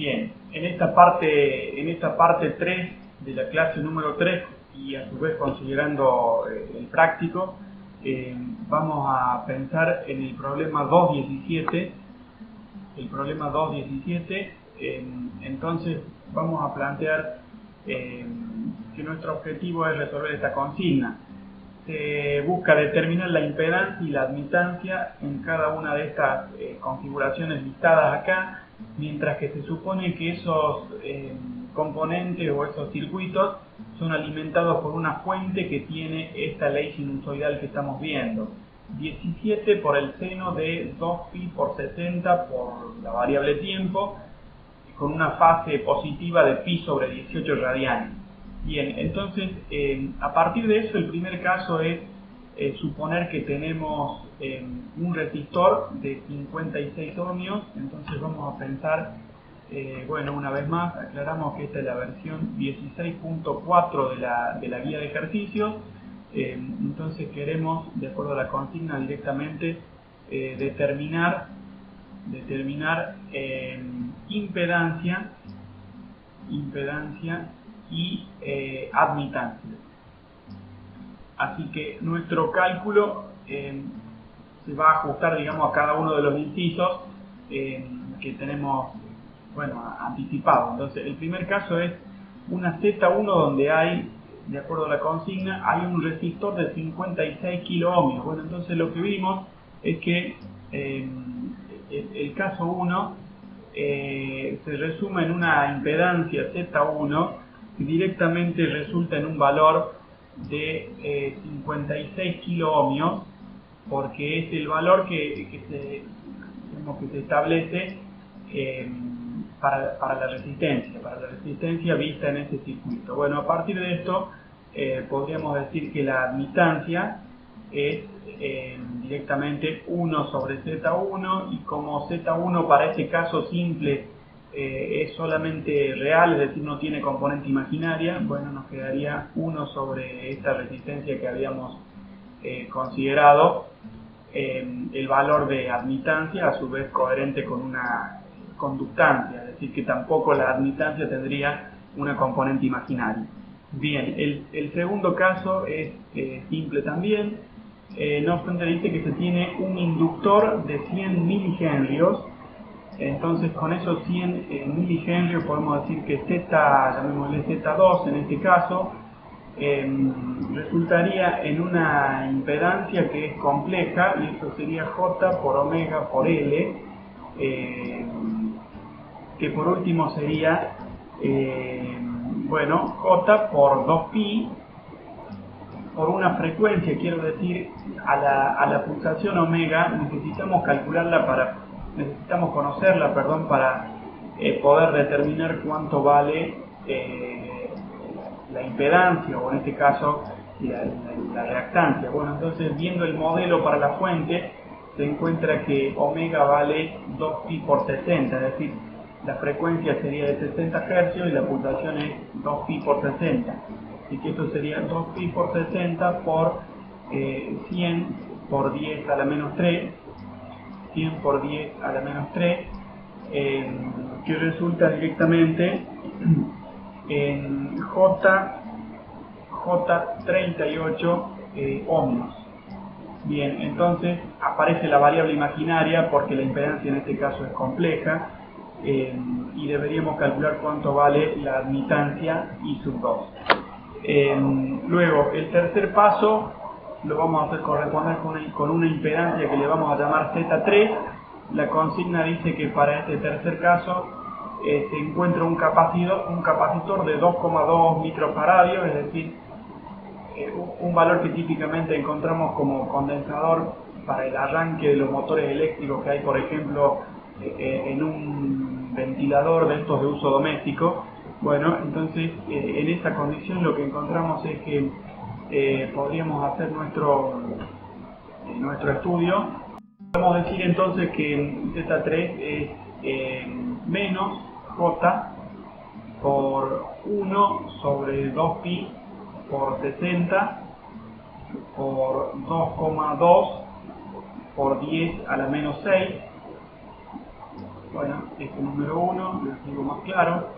Bien, en esta parte 3 de la clase número 3 y a su vez considerando el práctico, vamos a pensar en el problema 2.17. El problema 2.17, entonces vamos a plantear que nuestro objetivo es resolver esta consigna. Se busca determinar la impedancia y la admitancia en cada una de estas configuraciones listadas acá, mientras que se supone que esos componentes o esos circuitos son alimentados por una fuente que tiene esta ley sinusoidal que estamos viendo. 17 por el seno de 2pi por 60 por la variable tiempo, con una fase positiva de pi sobre 18 radianes. Bien, entonces a partir de eso el primer caso es suponer que tenemos un resistor de 56 ohmios. Entonces vamos a pensar, bueno, una vez más aclaramos que esta es la versión 16.4 de la guía de ejercicios. Entonces queremos, de acuerdo a la consigna, directamente determinar impedancia y admitancia. Así que nuestro cálculo se va a ajustar, digamos, a cada uno de los incisos que tenemos, bueno, anticipado. Entonces el primer caso es una Z1 donde hay, de acuerdo a la consigna, hay un resistor de 56 kilo ohmios. Bueno, entonces lo que vimos es que el caso 1 se resume en una impedancia Z1 que directamente resulta en un valor de 56 kilo ohmios, porque es el valor que se establece para la resistencia vista en este circuito. Bueno, a partir de esto podríamos decir que la admitancia es directamente 1 sobre Z1, y como Z1 para este caso simple es solamente real, es decir, no tiene componente imaginaria, bueno, nos quedaría 1 sobre esta resistencia que habíamos considerado, el valor de admitancia, a su vez coherente con una conductancia, es decir, que tampoco la admitancia tendría una componente imaginaria. Bien, el segundo caso es simple también, no obstante dice que se tiene un inductor de 100 milihenrios. Entonces con esos 100 milihenrios podemos decir que Z, llamémosle Z2 en este caso, resultaría en una impedancia que es compleja, y eso sería J por omega por L, que por último sería, bueno, J por 2pi por una frecuencia, quiero decir, a la pulsación omega necesitamos conocerla, para poder determinar cuánto vale la impedancia, o en este caso la reactancia. Bueno, entonces viendo el modelo para la fuente se encuentra que omega vale 2pi por 60, es decir, la frecuencia sería de 60 Hz y la pulsación es 2pi por 60. Así que esto sería 2pi por 60 por 100 por 10 a la menos 3, 100 por 10 a la menos 3, que resulta directamente en J38 ohmios. Bien, entonces aparece la variable imaginaria porque la impedancia en este caso es compleja, y deberíamos calcular cuánto vale la admitancia I sub 2. Luego, el tercer paso lo vamos a hacer corresponder con una impedancia que le vamos a llamar Z3. La consigna dice que para este tercer caso se encuentra un capacitor de 2,2 microfaradios, es decir, un valor que típicamente encontramos como condensador para el arranque de los motores eléctricos que hay, por ejemplo, en un ventilador de estos de uso doméstico. Bueno, entonces en esa condición lo que encontramos es que podríamos hacer nuestro estudio. Podemos decir entonces que Z3 es menos J por 1 sobre 2pi por 60 por 2,2 por 10 a la menos 6. bueno, este número 1, lo escribo más claro,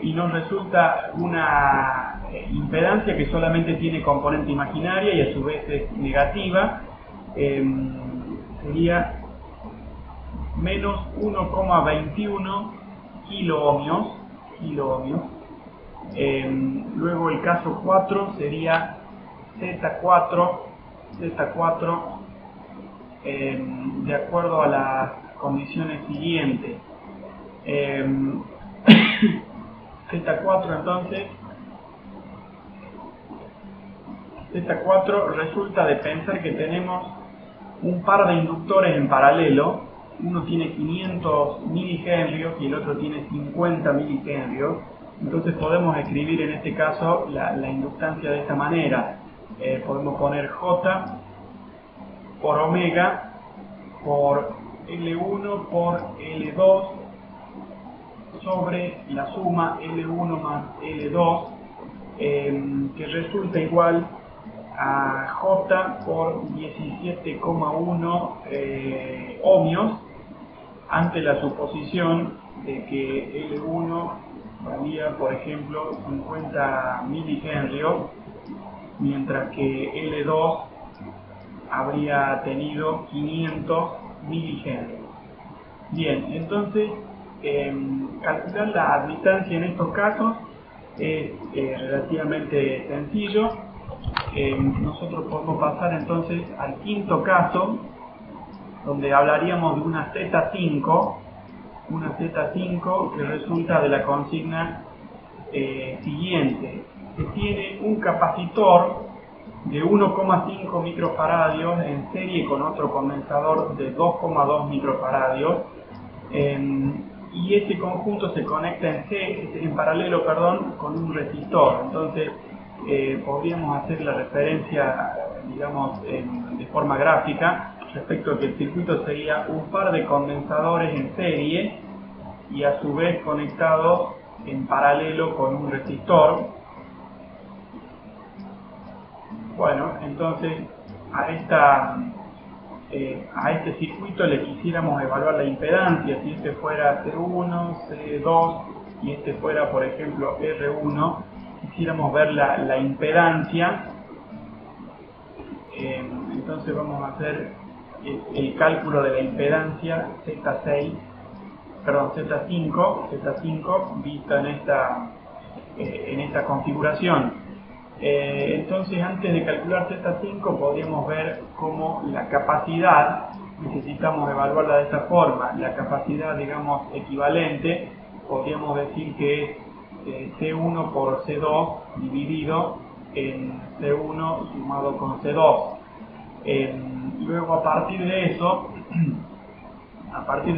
y nos resulta una impedancia que solamente tiene componente imaginaria y a su vez es negativa, sería menos 1,21 kiloohmios. Luego el caso 4 sería Z4, de acuerdo a las condiciones siguientes. Z4 entonces, Z4 resulta de pensar que tenemos un par de inductores en paralelo. Uno tiene 500 milihenrios y el otro tiene 50 milihenrios. Entonces podemos escribir en este caso la inductancia de esta manera. Podemos poner J por omega por L1 por L2 sobre la suma L1 más L2, que resulta igual a J por 17,1 ohmios, ante la suposición de que L1 valía, por ejemplo, 50 milihenrios, mientras que L2 habría tenido 500 milihenrios. Bien, entonces calcular la admitancia en estos casos es relativamente sencillo. Nosotros podemos pasar entonces al quinto caso, donde hablaríamos de una Z5 que resulta de la consigna siguiente, que tiene un capacitor de 1,5 microfaradios en serie con otro condensador de 2,2 microfaradios, y este conjunto se conecta en paralelo con un resistor. Entonces podríamos hacer la referencia, digamos, de forma gráfica respecto a que el circuito sería un par de condensadores en serie y a su vez conectados en paralelo con un resistor. Bueno, entonces a este circuito le quisiéramos evaluar la impedancia. Si este fuera C1, C2 y este fuera, por ejemplo, R1, quisiéramos ver la impedancia. Entonces vamos a hacer el cálculo de la impedancia Z5 vista en esta configuración. Entonces, antes de calcular Z5 podríamos ver cómo la capacidad, necesitamos evaluarla de esta forma. La capacidad, digamos, equivalente, podríamos decir que es C1 por C2 dividido en C1 sumado con C2. Luego a partir de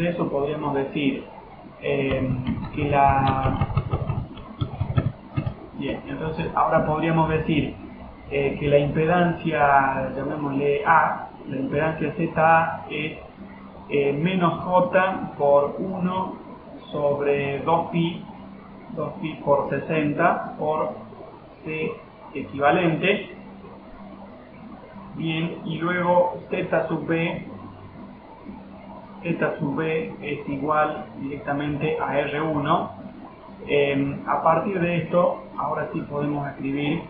eso podríamos decir que entonces ahora podríamos decir que la impedancia, llamémosle A, la impedancia ZA es menos J por 1 sobre 2pi por 60 por C equivalente. Bien, y luego Z sub B es igual directamente a R1. A partir de esto, ahora sí podemos escribir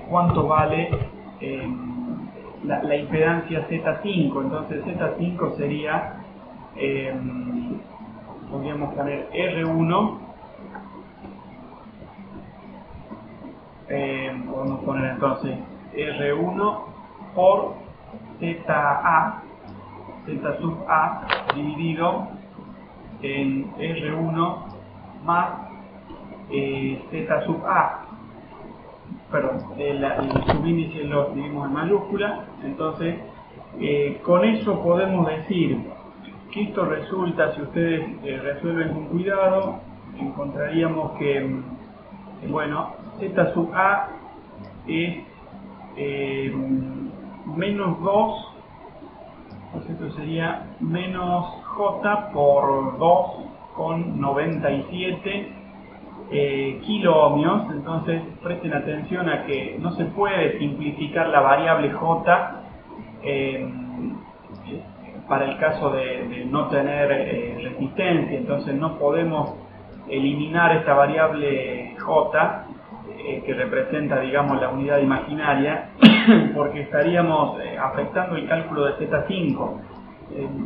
cuánto vale la impedancia Z5. Entonces Z5 sería, podríamos poner R1, podemos poner entonces R1 por ZA, Z sub A dividido en R1 más Z sub A. Perdón, el subíndice lo escribimos en mayúscula. Entonces, con eso podemos decir que esto resulta, si ustedes resuelven con cuidado, encontraríamos que, bueno, Z sub A es menos 2, pues esto sería menos J por 2 con 97 kiloohmios. Entonces presten atención a que no se puede simplificar la variable J para el caso de no tener resistencia, entonces no podemos eliminar esta variable j que representa, digamos, la unidad imaginaria, porque estaríamos afectando el cálculo de Z5,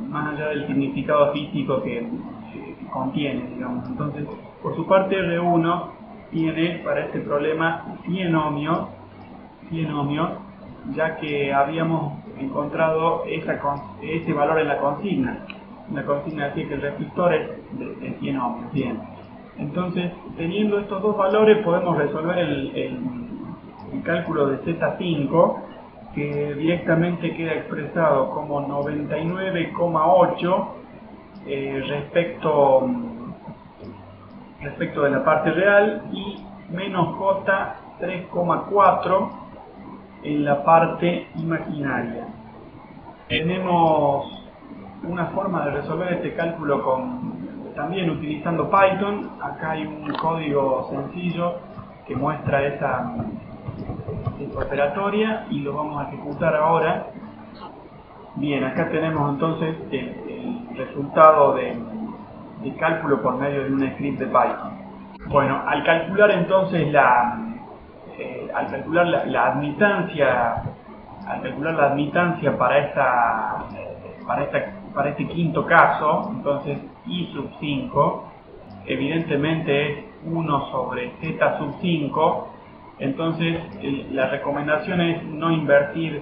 más allá del significado físico que contiene, digamos. Entonces, por su parte, R1 tiene para este problema 100 ohmios, ya que habíamos encontrado ese valor en la consigna. La consigna decía que el resistor es de 100 ohmios. Bien. Entonces, teniendo estos dos valores, podemos resolver el cálculo de Z5, que directamente queda expresado como 99,8 respecto de la parte real y menos J 3,4 en la parte imaginaria. Tenemos una forma de resolver este cálculo también utilizando Python. Acá hay un código sencillo que muestra esa operatoria y lo vamos a ejecutar ahora. Bien, acá tenemos entonces el resultado de cálculo por medio de un script de Python. Bueno, al calcular entonces la admitancia para este quinto caso, entonces I sub 5 evidentemente es 1 sobre Z sub 5. Entonces la recomendación es no invertir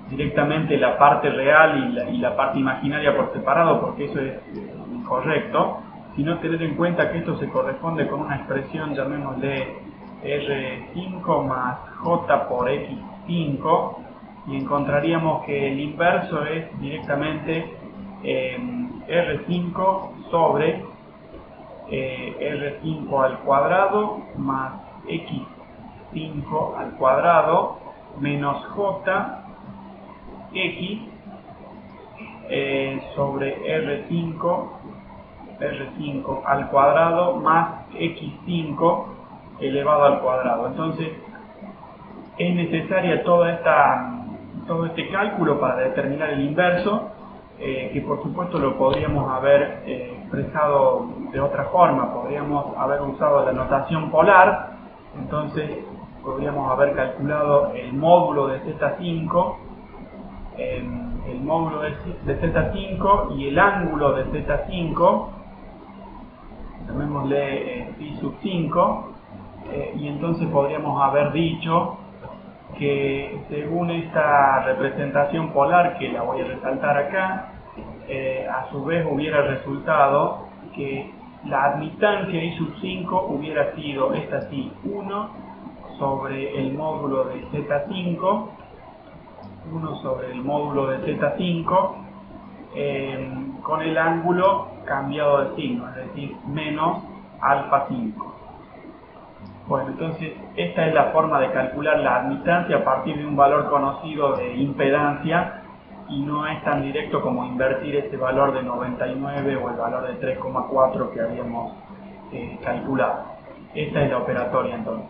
directamente la parte real y la parte imaginaria por separado, porque eso es incorrecto, sino tener en cuenta que esto se corresponde con una expresión, llamémosle R5 más J por X5, y encontraríamos que el inverso es directamente R5 sobre R5 al cuadrado más X5 al cuadrado menos J X sobre R5 al cuadrado más X5 elevado al cuadrado. Entonces es necesaria todo este cálculo para determinar el inverso, que por supuesto lo podríamos haber expresado de otra forma. Podríamos haber usado la notación polar. Entonces podríamos haber calculado el módulo de Z5, Z5 y el ángulo de Z5, llamémosle phi sub 5, y entonces podríamos haber dicho que según esta representación polar, que la voy a resaltar acá, a su vez hubiera resultado que la admitancia I sub 5 hubiera sido esta sí, 1 sobre el módulo de Z5, con el ángulo cambiado de signo, es decir, menos alfa 5. Bueno, entonces esta es la forma de calcular la admitancia a partir de un valor conocido de impedancia, y no es tan directo como invertir este valor de 99 o el valor de 3,4 que habíamos calculado. Esta es la operatoria entonces.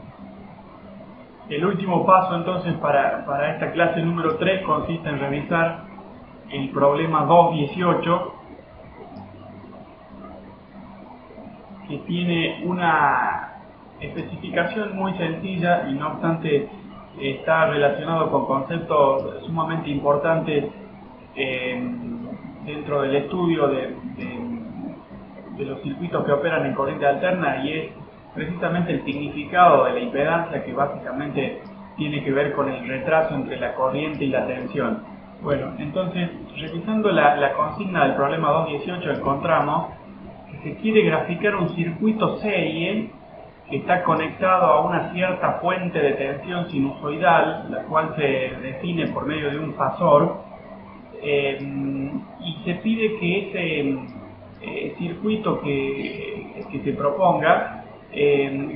El último paso entonces para esta clase número 3 consiste en revisar el problema 2.18, que tiene una especificación muy sencilla y no obstante está relacionado con conceptos sumamente importantes dentro del estudio de los circuitos que operan en corriente alterna, y es precisamente el significado de la impedancia, que básicamente tiene que ver con el retraso entre la corriente y la tensión. Bueno, entonces, revisando la consigna del problema 2.18, encontramos que se quiere graficar un circuito serie que está conectado a una cierta fuente de tensión sinusoidal, la cual se define por medio de un fasor, y se pide que ese circuito que se proponga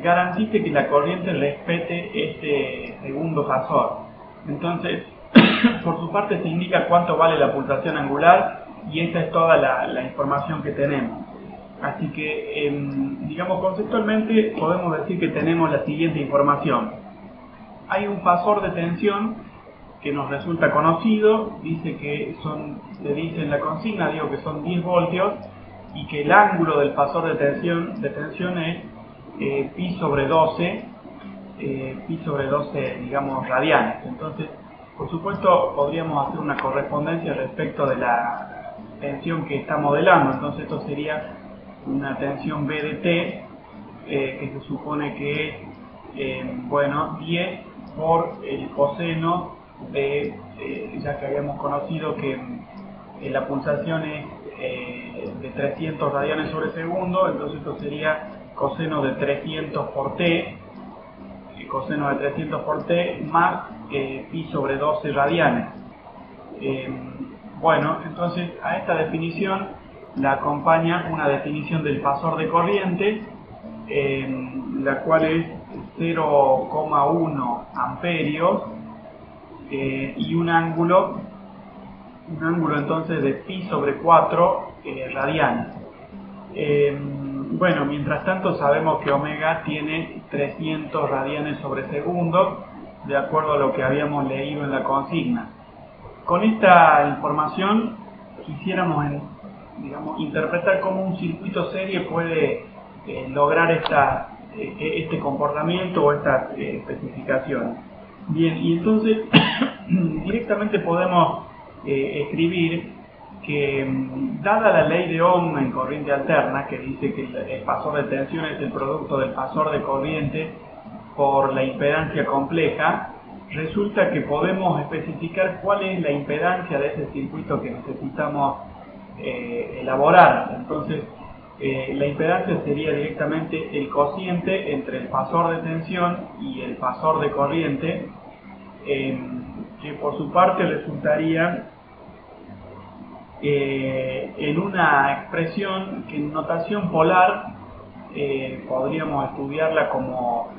garantice que la corriente respete este segundo fasor. Entonces, por su parte se indica cuánto vale la pulsación angular, y esta es toda la información que tenemos. Así que, digamos, conceptualmente podemos decir que tenemos la siguiente información. Hay un fasor de tensión que nos resulta conocido, dice que se dice en la consigna, digo que son 10 voltios y que el ángulo del pasor de tensión es pi sobre 12, digamos, radianes. Entonces, por supuesto, podríamos hacer una correspondencia respecto de la tensión que está modelando. Entonces, esto sería una tensión B de T, que se supone que es, bueno, 10 por el coseno de, ya que habíamos conocido que la pulsación es de 300 radianes sobre segundo, entonces esto sería coseno de 300 por T, coseno de 300 por T más pi sobre 12 radianes. Bueno, entonces a esta definición la acompaña una definición del pasor de corriente, la cual es 0,1 amperios y un ángulo entonces de pi sobre 4 radianes. Bueno, mientras tanto sabemos que omega tiene 300 radianes sobre segundo, de acuerdo a lo que habíamos leído en la consigna. Con esta información quisiéramos, digamos, interpretar cómo un circuito serie puede lograr este comportamiento o esta especificación. Bien, y entonces directamente podemos escribir que, dada la ley de Ohm en corriente alterna, que dice que el pasor de tensión es el producto del pasor de corriente por la impedancia compleja, resulta que podemos especificar cuál es la impedancia de ese circuito que necesitamos elaborar. Entonces, la impedancia sería directamente el cociente entre el pasor de tensión y el pasor de corriente, que por su parte resultaría en una expresión que en notación polar podríamos estudiarla como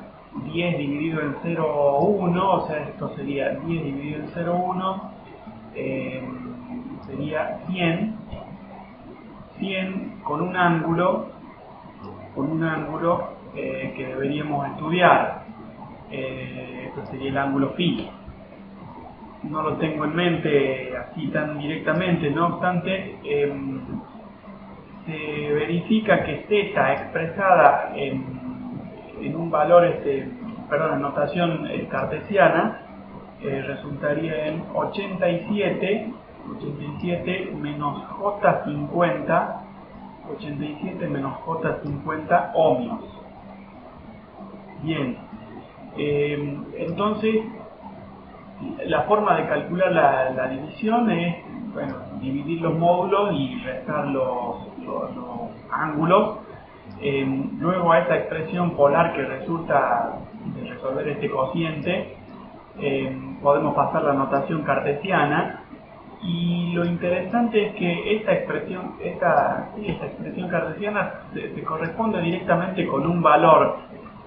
10 dividido en 0,1, o sea, esto sería 10 dividido en 0,1, sería 100 con un ángulo que deberíamos estudiar. Esto sería el ángulo phi. No lo tengo en mente así tan directamente, no obstante, se verifica que z expresada en un valor, en notación cartesiana, resultaría en 87 menos J50, 87 menos J50 ohmios. Bien, entonces la forma de calcular la división es, bueno, dividir los módulos y restar los ángulos. Luego a esta expresión polar que resulta de resolver este cociente, podemos pasar la notación cartesiana, y lo interesante es que esta expresión cartesiana se corresponde directamente con un valor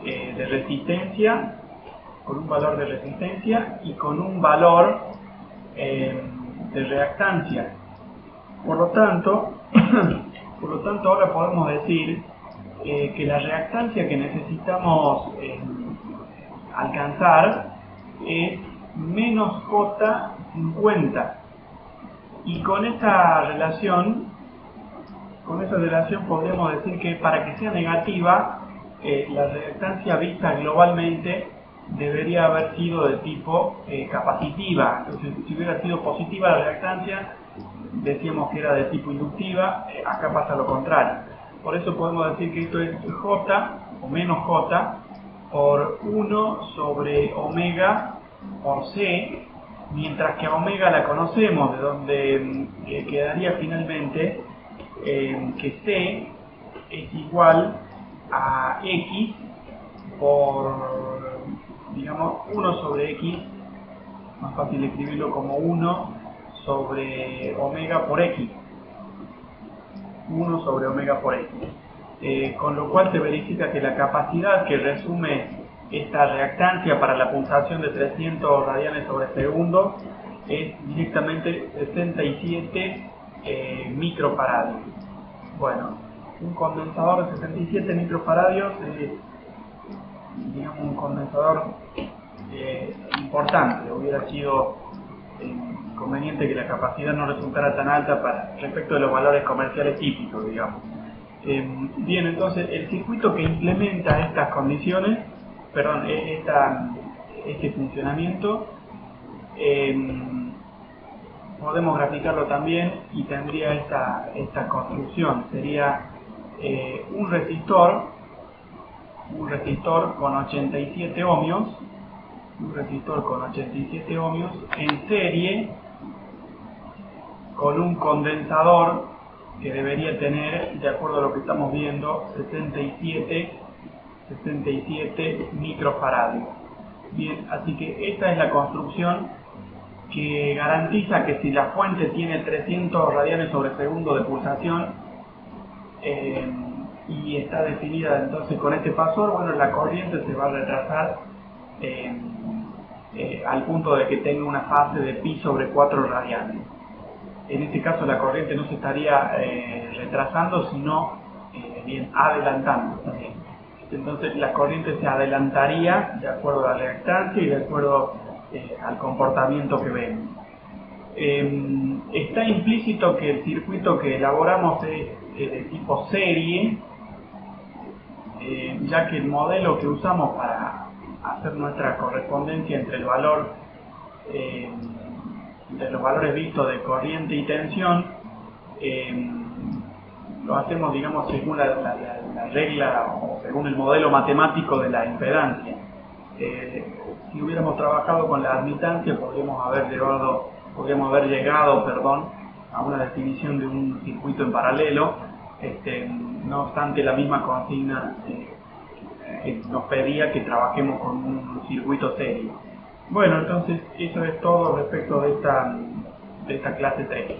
de resistencia, y con un valor de reactancia. Por lo tanto ahora podemos decir que la reactancia que necesitamos alcanzar es menos J50, y con esa relación podríamos decir que para que sea negativa, la reactancia vista globalmente debería haber sido de tipo capacitiva. Entonces, si hubiera sido positiva la reactancia, decíamos que era de tipo inductiva. Acá pasa lo contrario. Por eso podemos decir que esto es J o menos J por 1 sobre omega por C, mientras que a omega la conocemos, de donde quedaría finalmente que C es igual a X por, digamos, 1 sobre X, más fácil escribirlo como 1 sobre omega por X. 1 sobre omega por X. Con lo cual se verifica que la capacidad que resume esta reactancia para la pulsación de 300 radianes sobre segundo es directamente 67 microfaradios. Bueno, un condensador de 67 microfaradios es, digamos, un condensador importante. Hubiera sido conveniente que la capacidad no resultara tan alta respecto de los valores comerciales típicos, digamos. Bien, entonces el circuito que implementa estas condiciones, perdón, este funcionamiento, podemos graficarlo también y tendría esta construcción. Sería un resistor con 87 ohmios, en serie con un condensador que debería tener, de acuerdo a lo que estamos viendo, 67 microfaradios. Bien, así que esta es la construcción que garantiza que si la fuente tiene 300 radianes sobre segundo de pulsación y está definida entonces con este pasor, bueno, la corriente se va a retrasar al punto de que tenga una fase de pi sobre 4 radianes. En este caso la corriente no se estaría retrasando, sino bien adelantando también. Entonces la corriente se adelantaría de acuerdo a la reactancia y de acuerdo al comportamiento que vemos. Está implícito que el circuito que elaboramos es de tipo serie, ya que el modelo que usamos para hacer nuestra correspondencia entre el valor de los valores vistos de corriente y tensión, lo hacemos, digamos, según la regla o según el modelo matemático de la impedancia. Si hubiéramos trabajado con la admitancia, podríamos haber llegado a una definición de un circuito en paralelo. No obstante, la misma consigna nos pedía que trabajemos con un circuito serio. Bueno, entonces eso es todo respecto de esta clase 3.